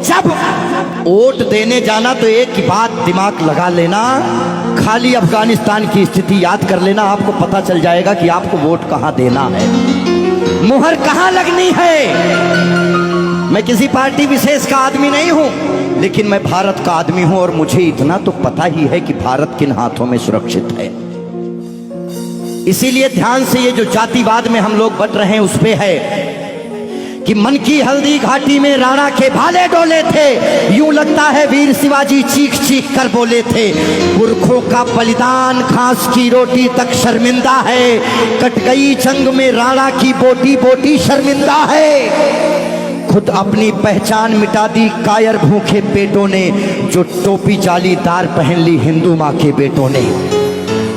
जब वोट देने जाना तो एक ही बात दिमाग लगा लेना, खाली अफगानिस्तान की स्थिति याद कर लेना, आपको पता चल जाएगा कि आपको वोट कहां देना है, मुहर कहां लगनी है। मैं किसी पार्टी विशेष का आदमी नहीं हूं, लेकिन मैं भारत का आदमी हूं और मुझे इतना तो पता ही है कि भारत किन हाथों में सुरक्षित है। इसीलिए ध्यान से ये जो जातिवाद में हम लोग बट रहे हैं उस पे है कि मन की हल्दी घाटी में राणा के भाले डोले थे, यूं लगता है वीर शिवाजी चीख चीख कर बोले थे। पुरखों का बलिदान घास की रोटी तक शर्मिंदा है, कट गई जंग में राणा की बोटी बोटी शर्मिंदा है। खुद अपनी पहचान मिटा दी कायर भूखे पेटों ने, जो टोपी जालीदार पहन ली हिंदू माँ के बेटों ने।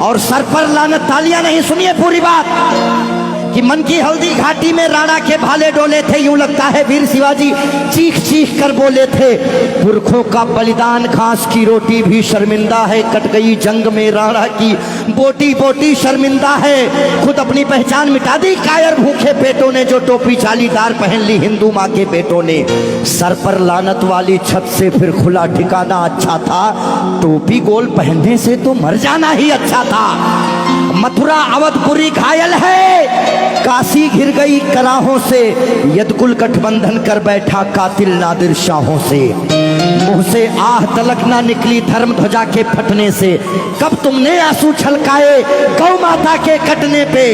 और सर पर लानत, तालियां नहीं, सुनिए पूरी बात, कि मन की हल्दी घाटी में राणा के भाले डोले थे, यूं लगता है वीर शिवाजी चीख चीख कर बोले थे। पुरखों का बलिदान घास की रोटी भी शर्मिंदा है, कट गई जंग में राणा की बोटी बोटी शर्मिंदा है। खुद अपनी पहचान मिटा दी कायर भूखे पेटों ने, जो टोपी जालीदार पहन ली हिंदू माँ के बेटों ने। सर पर लानत वाली छत से फिर खुला ठिकाना अच्छा था, टोपी गोल पहनने से तो मर जाना ही अच्छा था। मथुरा अवधपुरी घायल है, काशी घिर गई कराहों से, यदकुल गठबंधन कर बैठा कातिल नादिर शाहों से। मुंह से आह तलक ना निकली धर्म ध्वजा के फटने से, कब तुमने आंसू छलकाए गौ माता के कटने पे।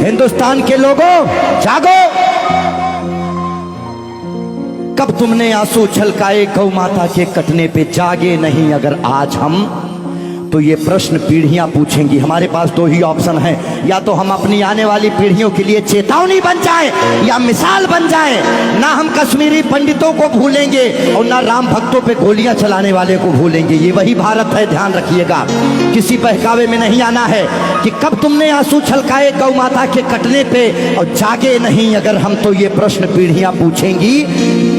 हिंदुस्तान के लोगों जागो, कब तुमने आंसू छलकाए गौ माता के कटने पे। जागे नहीं अगर आज हम, तो ये प्रश्न पीढ़ियां पूछेंगी। हमारे पास दो ही ऑप्शन है, या तो हम अपनी आने वाली पीढ़ियों के लिए चेतावनी बन जाए या मिसाल बन जाए। ना हम कश्मीरी पंडितों को भूलेंगे और ना राम भक्तों पे गोलियां चलाने वाले को भूलेंगे। ये वही भारत है, ध्यान रखिएगा, किसी बहकावे में नहीं आना है कि कब तुमने आंसू छलकाए गौ माता के कटने पे। और जागे नहीं अगर हम, तो ये प्रश्न पीढ़ियां पूछेंगी।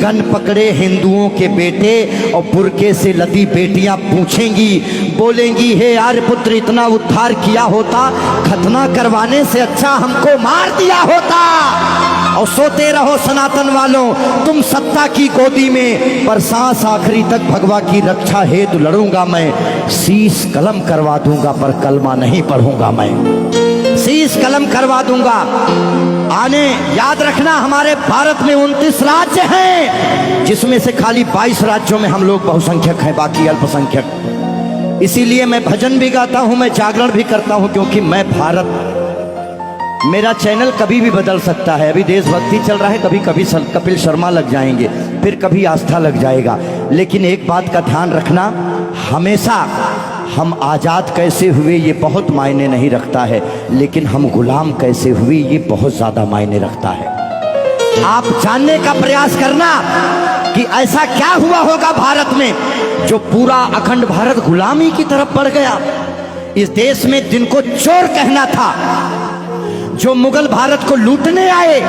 गन पकड़े हिंदुओं के बेटे और बुर्के से लदी बेटियां पूछेंगी, बोलेंगी हे आर्य पुत्र इतना उद्धार किया होता, खतना करवाने से अच्छा हमको मार दिया होता। और सोते रहो सनातन वालों तुम सत्ता की गोदी में, पर सांस आखिरी तक भगवा की रक्षा हेतु लड़ूंगा मैं। शीश कलम करवा दूंगा पर कलमा नहीं पढ़ूंगा मैं, शीश कलम करवा दूंगा। आने याद रखना, हमारे भारत में 29 राज्य हैं, जिसमें से खाली 22 राज्यों में हम लोग बहुसंख्यक हैं, बाकी अल्पसंख्यक। इसीलिए मैं भजन भी गाता हूं, मैं जागरण भी करता हूं, क्योंकि मैं भारत, मेरा चैनल कभी भी बदल सकता है। अभी देशभक्ति चल रहा है, कभी कभी कपिल शर्मा लग जाएंगे, फिर कभी आस्था लग जाएगा। लेकिन एक बात का ध्यान रखना, हमेशा हम आज़ाद कैसे हुए ये बहुत मायने नहीं रखता है, लेकिन हम गुलाम कैसे हुए ये बहुत ज़्यादा मायने रखता है। आप जानने का प्रयास करना कि ऐसा क्या हुआ होगा भारत में जो पूरा अखंड भारत गुलामी की तरफ बढ़ गया। इस देश में जिनको चोर कहना था, जो मुगल भारत को लूटने आए,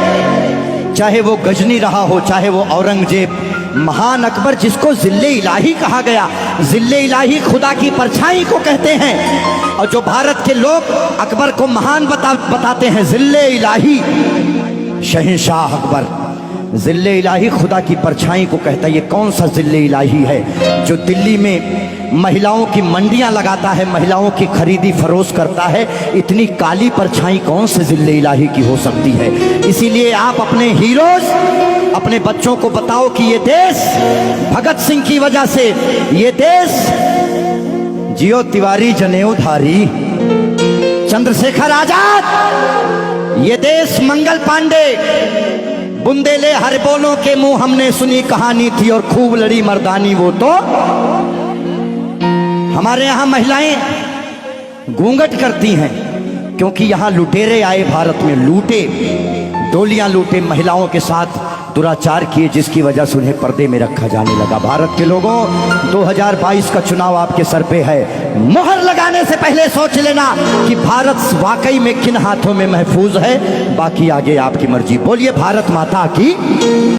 चाहे वो गजनी रहा हो, चाहे वो औरंगजेब, महान अकबर जिसको जिल्ले इलाही कहा गया, जिल्ले इलाही खुदा की परछाई को कहते हैं। और जो भारत के लोग अकबर को महान बताते हैं, जिल्ले इलाही, शहंशाह अकबर, जिल्ले इलाही खुदा की परछाई को कहता है। ये कौन सा जिल्ले इलाही है जो दिल्ली में महिलाओं की मंडियां लगाता है, महिलाओं की खरीदी फरोश करता है? इतनी काली परछाई कौन से जिल्ले इलाही की हो सकती है? इसीलिए आप अपने हीरोज, अपने बच्चों को बताओ कि ये देश भगत सिंह की वजह से, ये देश जियो तिवारी जनेऊधारी, चंद्रशेखर आजाद, ये देश मंगल पांडे, बुंदेले हर बोलों के मुंह हमने सुनी कहानी थी और खूब लड़ी मर्दानी वो तो। हमारे यहाँ महिलाएं घूंघट करती हैं क्योंकि यहाँ लुटेरे आए भारत में, लूटे, डोलियां लूटे, महिलाओं के साथ दुराचार किए, जिसकी वजह से उन्हें पर्दे में रखा जाने लगा। भारत के लोगों, 2022 का चुनाव आपके सर पे है। मोहर लगाने से पहले सोच लेना कि भारत वाकई में किन हाथों में महफूज है। बाकी आगे आपकी मर्जी। बोलिए भारत माता की।